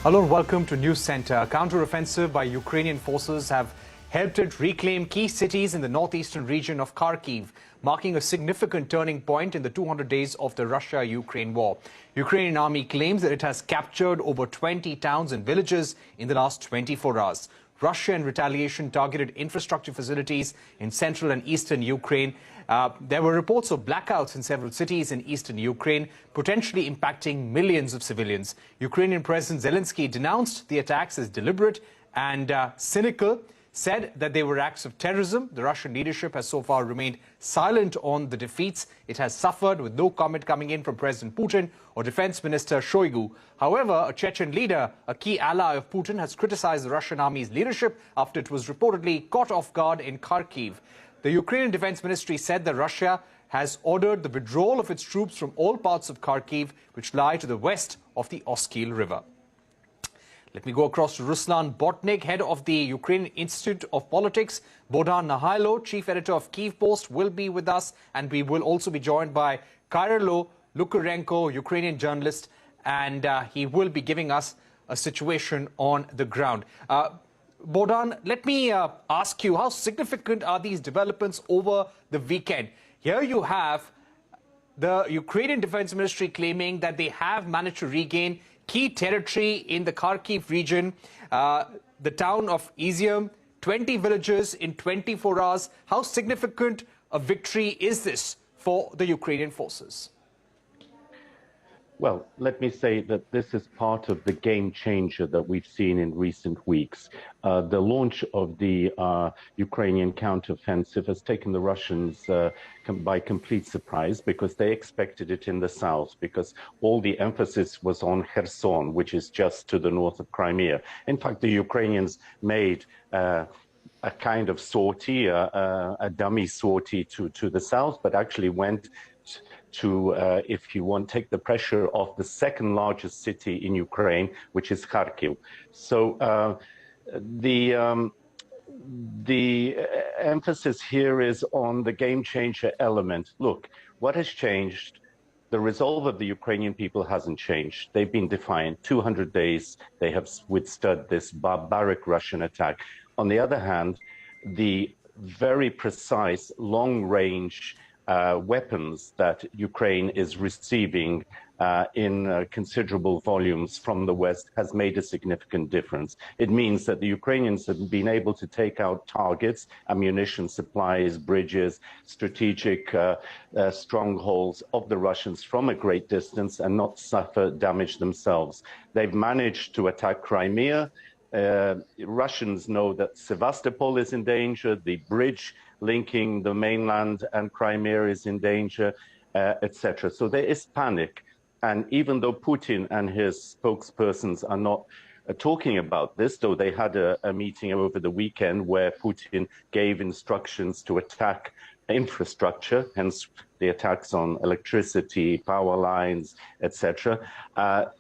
Hello and welcome to News Center. A counter-offensive by Ukrainian forces have helped it reclaim key cities in the northeastern region of Kharkiv, marking a significant turning point in the 200 days of the Russia-Ukraine war. Ukrainian army claims that it has captured over 20 towns and villages in the last 24 hours. Russia, in retaliation, targeted infrastructure facilities in central and eastern Ukraine. There were reports of blackouts in several cities in eastern Ukraine, potentially impacting millions of civilians. Ukrainian President Zelensky denounced the attacks as deliberate and cynical, said that they were acts of terrorism. The Russian leadership has so far remained silent on the defeats it has suffered, with no comment coming in from President Putin or Defense Minister Shoigu. However, a Chechen leader, a key ally of Putin, has criticized the Russian army's leadership after it was reportedly caught off guard in Kharkiv. The Ukrainian Defense Ministry said that Russia has ordered the withdrawal of its troops from all parts of Kharkiv, which lie to the west of the Oskil River. Let me go across to Ruslan Bortnik, head of the Ukrainian Institute of Politics. Bodhan Nahaylo, chief editor of Kyiv Post, will be with us, and we will also be joined by Kyrylo Loukereko, Ukrainian journalist, and he will be giving us a situation on the ground. Bodhan, let me ask you, how significant are these developments over the weekend? Here you have the Ukrainian Defense Ministry claiming that they have managed to regain key territory in the Kharkiv region, the town of Izium, 20 villages in 24 hours. How significant a victory is this for the Ukrainian forces? Well, let me say that this is part of the game changer that we've seen in recent weeks. The launch of the Ukrainian counteroffensive has taken the Russians by complete surprise, because they expected it in the south, because all the emphasis was on Kherson, which is just to the north of Crimea. In fact, the Ukrainians made a kind of sortie, a dummy sortie to the south, but actually went to, if you want, take the pressure off the second largest city in Ukraine, which is Kharkiv. So the emphasis here is on the game changer element. Look, what has changed? The resolve of the Ukrainian people hasn't changed. They've been defiant. 200 days they have withstood this barbaric Russian attack. On the other hand, the very precise, long-range weapons that Ukraine is receiving in considerable volumes from the West has made a significant difference. It means that the Ukrainians have been able to take out targets, ammunition supplies, bridges, strategic strongholds of the Russians from a great distance and not suffer damage themselves. They've managed to attack Crimea. Russians know that Sevastopol is in danger, the bridge linking the mainland and Crimea is in danger, etc. So there is panic. And even though Putin and his spokespersons are not talking about this, though they had a meeting over the weekend where Putin gave instructions to attack infrastructure, hence the attacks on electricity, power lines, etc.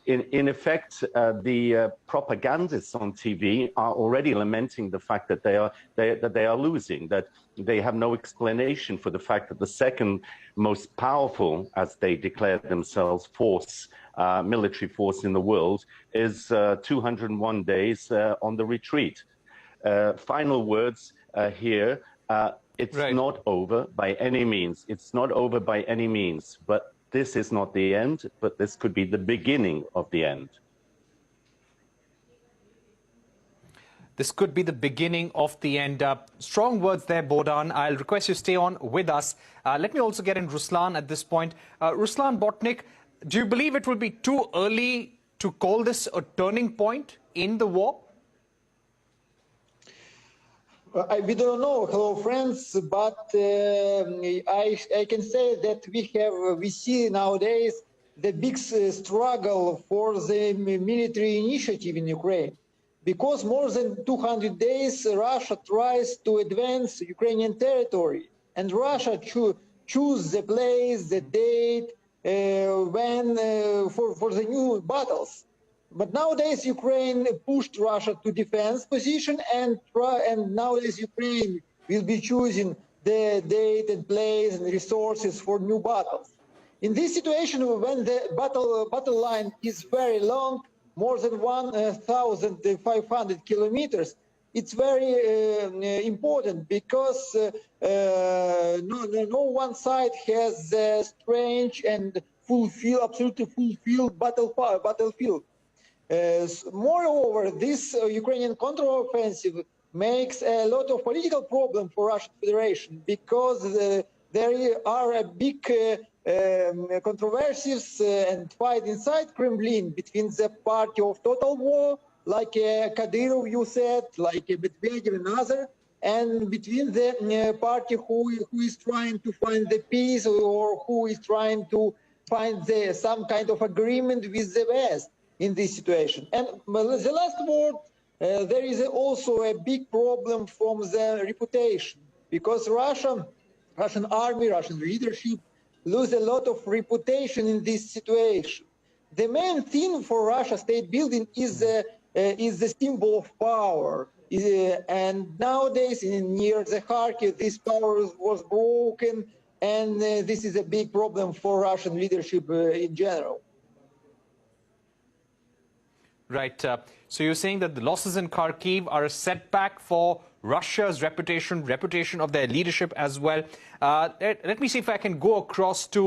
In effect, the propagandists on TV are already lamenting the fact that they are losing, that they have no explanation for the fact that the second most powerful, as they declare themselves, military force in the world is 201 days on the retreat. Final words here. It's not over by any means. It's not over by any means. But this is not the end, but this could be the beginning of the end. This could be the beginning of the end. Strong words there, Bodhan. I'll request you stay on with us. Let me also get in Ruslan at this point. Ruslan Bortnik, do you believe it will be too early to call this a turning point in the war? We don't know, hello friends, but I can say that we see nowadays the big struggle for the military initiative in Ukraine, because more than 200 days Russia tries to advance Ukrainian territory, and Russia choose the place, the date when for the new battles. But nowadays Ukraine pushed Russia to defense position, and nowadays Ukraine will be choosing the date and place and resources for new battles. In this situation, when the battle line is very long, more than 1,500 kilometers. It's very important because no one side has a strange and absolutely fulfilled battlefield. Moreover, this Ukrainian counteroffensive makes a lot of political problem for Russian Federation because there are a big controversies and fight inside Kremlin between the party of total war, like Kadyrov, you said, like Medvedev and others, and between the party who is trying to find the peace or who is trying to find some kind of agreement with the West in this situation. And the last word, there is also a big problem from the reputation, because Russian army, Russian leadership lose a lot of reputation in this situation. The main thing for Russia state building is the symbol of power. And nowadays, near the Kharkiv, this power was broken, and this is a big problem for Russian leadership in general. Right. So you're saying that the losses in Kharkiv are a setback for Russia's reputation of their leadership as well. Let me see if I can go across to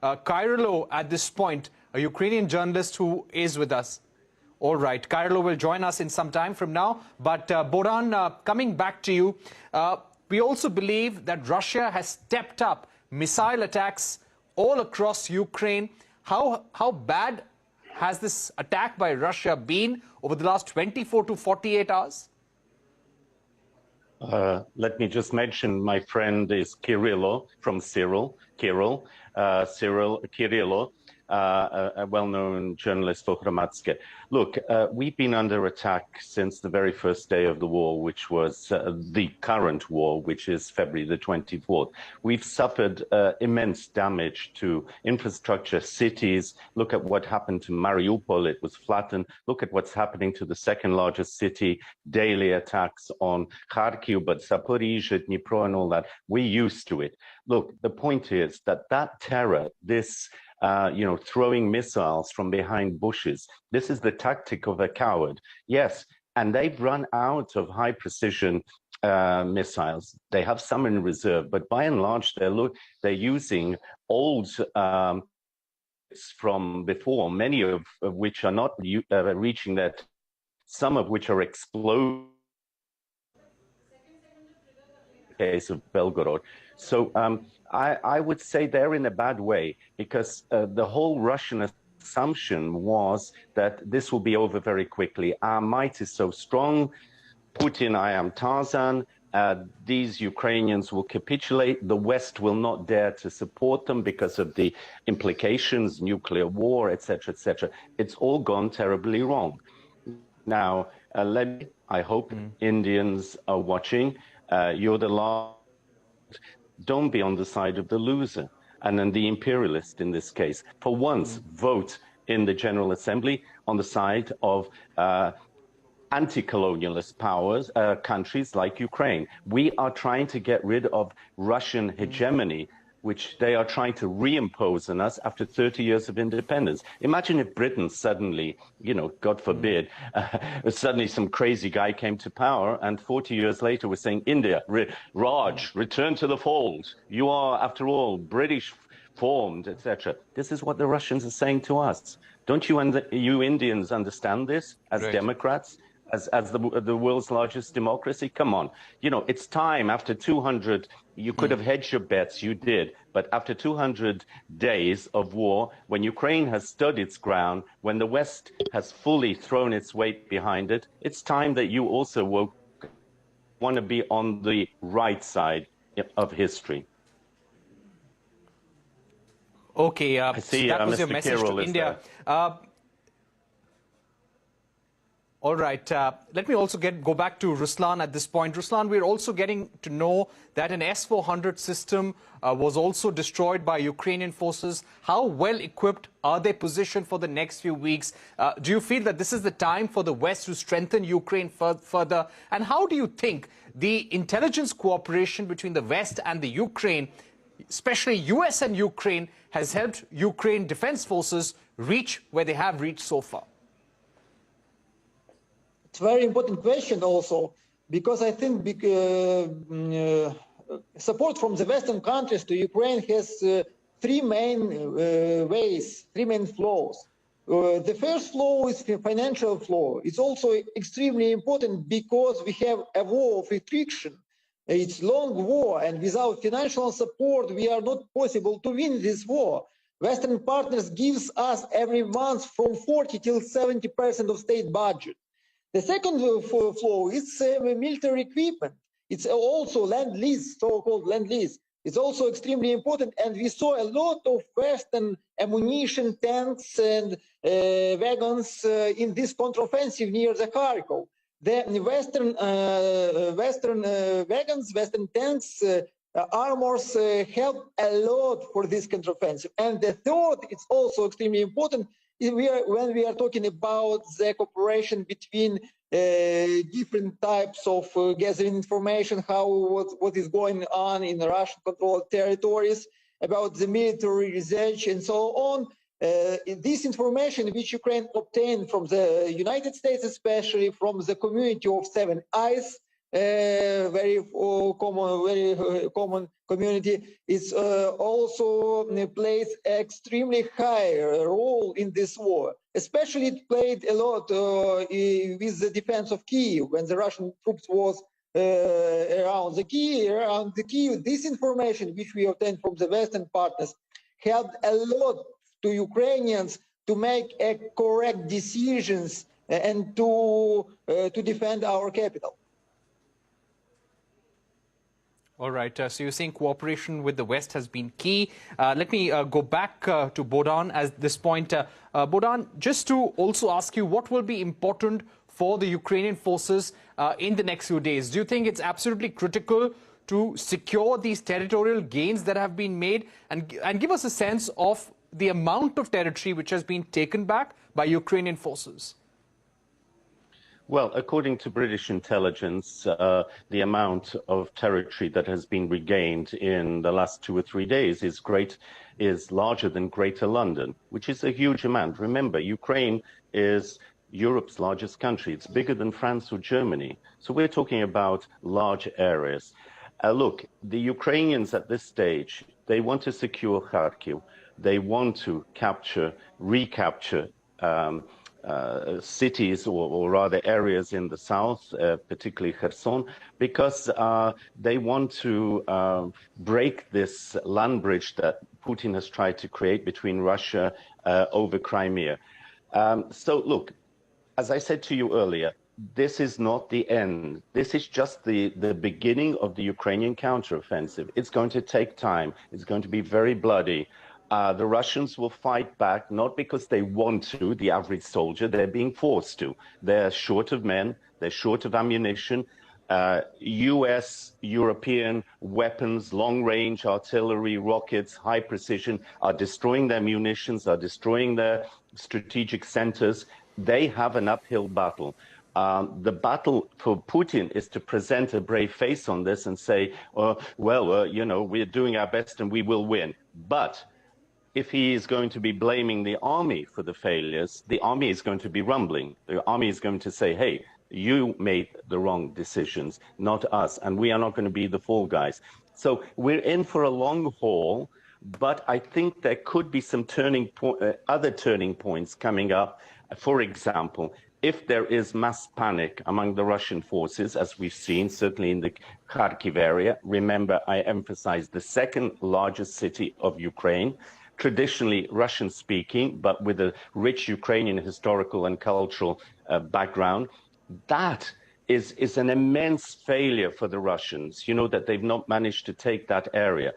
Kyrylo at this point, a Ukrainian journalist who is with us. All right, Kyrylo will join us in some time from now. But Bodhan, coming back to you, we also believe that Russia has stepped up missile attacks all across Ukraine. How bad has this attack by Russia been over the last 24 to 48 hours? Let me just mention my friend is Kyrylo from Kyrylo, a well-known journalist for Hromadske. Look, we've been under attack since the very first day of the war, which was the current war, which is February the 24th. We've suffered immense damage to infrastructure, cities. Look at what happened to Mariupol. It was flattened. Look at what's happening to the second largest city, daily attacks on Kharkiv, but Zaporizhzhia, Dnipro, and all that. We're used to it. Look, the point is that terror, this throwing missiles from behind bushes. This is the tactic of a coward. Yes, and they've run out of high precision missiles. They have some in reserve, but by and large, they're using old from before, many of which are not reaching that, some of which are exploding. Case of Belgorod. So I would say they're in a bad way, because the whole Russian assumption was that this will be over very quickly. Our might is so strong. Putin, I am Tarzan. These Ukrainians will capitulate. The West will not dare to support them because of the implications, nuclear war, etc., etc. It's all gone terribly wrong. Now, I hope Indians are watching. You're the last. Don't be on the side of the loser and then the imperialist in this case. For once, vote in the General Assembly on the side of anti-colonialist powers, countries like Ukraine. We are trying to get rid of Russian hegemony, which they are trying to reimpose on us after 30 years of independence. Imagine if Britain suddenly, God forbid, suddenly some crazy guy came to power and 40 years later was saying, India, Raj, return to the fold. You are, after all, British formed, etc. This is what the Russians are saying to us. Don't you Indians understand this as Democrats? As the world's largest democracy? Come on. It's time after 200, you could have hedged your bets, you did, but after 200 days of war, when Ukraine has stood its ground, when the West has fully thrown its weight behind it, it's time that you also want to be on the right side of history. Okay, I see, so that was Mr. your message Kyrylo to India. All right. Let me also go back to Ruslan at this point. Ruslan, we're also getting to know that an S-400 system was also destroyed by Ukrainian forces. How well equipped are they positioned for the next few weeks? Do you feel that this is the time for the West to strengthen Ukraine further? And how do you think the intelligence cooperation between the West and the Ukraine, especially US and Ukraine, has helped Ukraine defense forces reach where they have reached so far? It's a very important question also, because I think support from the Western countries to Ukraine has three main ways, three main flows. The first flow is the financial flow. It's also extremely important because we have a war of attrition. It's long war, and without financial support, we are not possible to win this war. Western partners gives us every month from 40 till 70% of state budget. The second flow is military equipment. It's also land-lease, so-called land-lease. It's also extremely important, and we saw a lot of Western ammunition, tanks, and wagons in this counteroffensive near the Kharkiv. The Western wagons, Western tanks, armors help a lot for this counteroffensive. And the third, it's also extremely important, when we are talking about the cooperation between different types of gathering information, what is going on in Russian-controlled territories, about the military research and so on. This information which Ukraine obtained from the United States, especially from the community of Seven Eyes, very common community, is also plays extremely high role in this war. Especially it played a lot with the defense of Kyiv when the Russian troops was around the Kyiv. This information which we obtained from the Western partners helped a lot to Ukrainians to make correct decisions and to defend our capital. All right. So you're saying cooperation with the West has been key. Let me go back to Bodhan at this point. Bodhan, just to also ask you, what will be important for the Ukrainian forces in the next few days? Do you think it's absolutely critical to secure these territorial gains that have been made, and give us a sense of the amount of territory which has been taken back by Ukrainian forces? Well, according to British intelligence, the amount of territory that has been regained in the last 2 or 3 days is larger than Greater London, which is a huge amount. Remember, Ukraine is Europe's largest country. It's bigger than France or Germany. So we're talking about large areas. Look, the Ukrainians at this stage, they want to secure Kharkiv. They want to recapture cities or rather areas in the south, particularly Kherson, because they want to break this land bridge that Putin has tried to create between Russia over Crimea. So look, as I said to you earlier, this is not the end. This is just the beginning of the Ukrainian counteroffensive. It's going to take time. It's going to be very bloody. The Russians will fight back, not because they want to, the average soldier, they're being forced to. They're short of men, they're short of ammunition. US, European weapons, long-range artillery, rockets, high precision, are destroying their munitions, are destroying their strategic centers. They have an uphill battle. The battle for Putin is to present a brave face on this and say, you know, we're doing our best and we will win. But if he is going to be blaming the army for the failures, the army is going to be rumbling. The army is going to say, hey, you made the wrong decisions, not us, and we are not going to be the fall guys. So we're in for a long haul, but I think there could be some other turning points coming up. For example, if there is mass panic among the Russian forces, as we've seen, certainly in the Kharkiv area, remember, I emphasize the second largest city of Ukraine, traditionally Russian-speaking, but with a rich Ukrainian historical and cultural background, that is an immense failure for the Russians, you know, that they've not managed to take that area.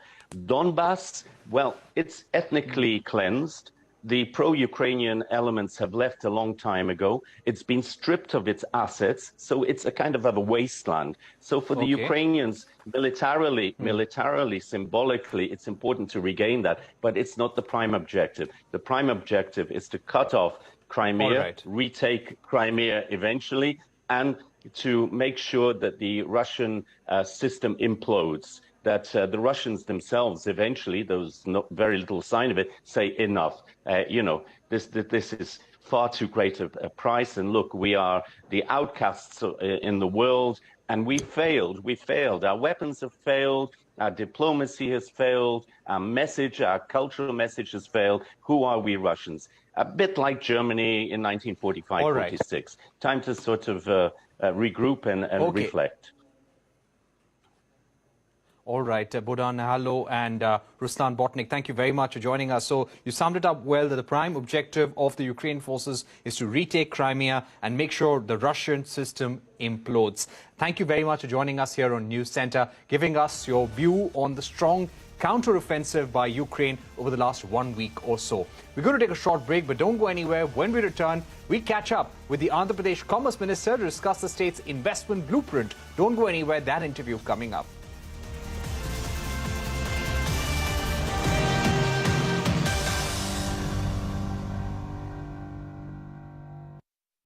Donbass, well, it's ethnically cleansed. The pro-Ukrainian elements have left a long time ago. It's been stripped of its assets, so it's a kind of a wasteland. So for the Ukrainians, militarily, symbolically, it's important to regain that, but it's not the prime objective. The prime objective is to cut off Crimea, retake Crimea eventually, and to make sure that the Russian system implodes, that the Russians themselves eventually, there's very little sign of it, say enough. You know, this is far too great a price. And look, we are the outcasts in the world, and we failed. We failed. Our weapons have failed. Our diplomacy has failed. Our message, our cultural message has failed. Who are we Russians? A bit like Germany in 1945-46. Time to sort of regroup and reflect. All right, Bodhan Nahaylo and Ruslan Bortnik, thank you very much for joining us. So you summed it up well, that the prime objective of the Ukrainian forces is to retake Crimea and make sure the Russian system implodes. Thank you very much for joining us here on News Center, giving us your view on the strong counter-offensive by Ukraine over the last 1 week or so. We're going to take a short break, but don't go anywhere. When we return, we catch up with the Andhra Pradesh Commerce Minister to discuss the state's investment blueprint. Don't go anywhere, that interview coming up.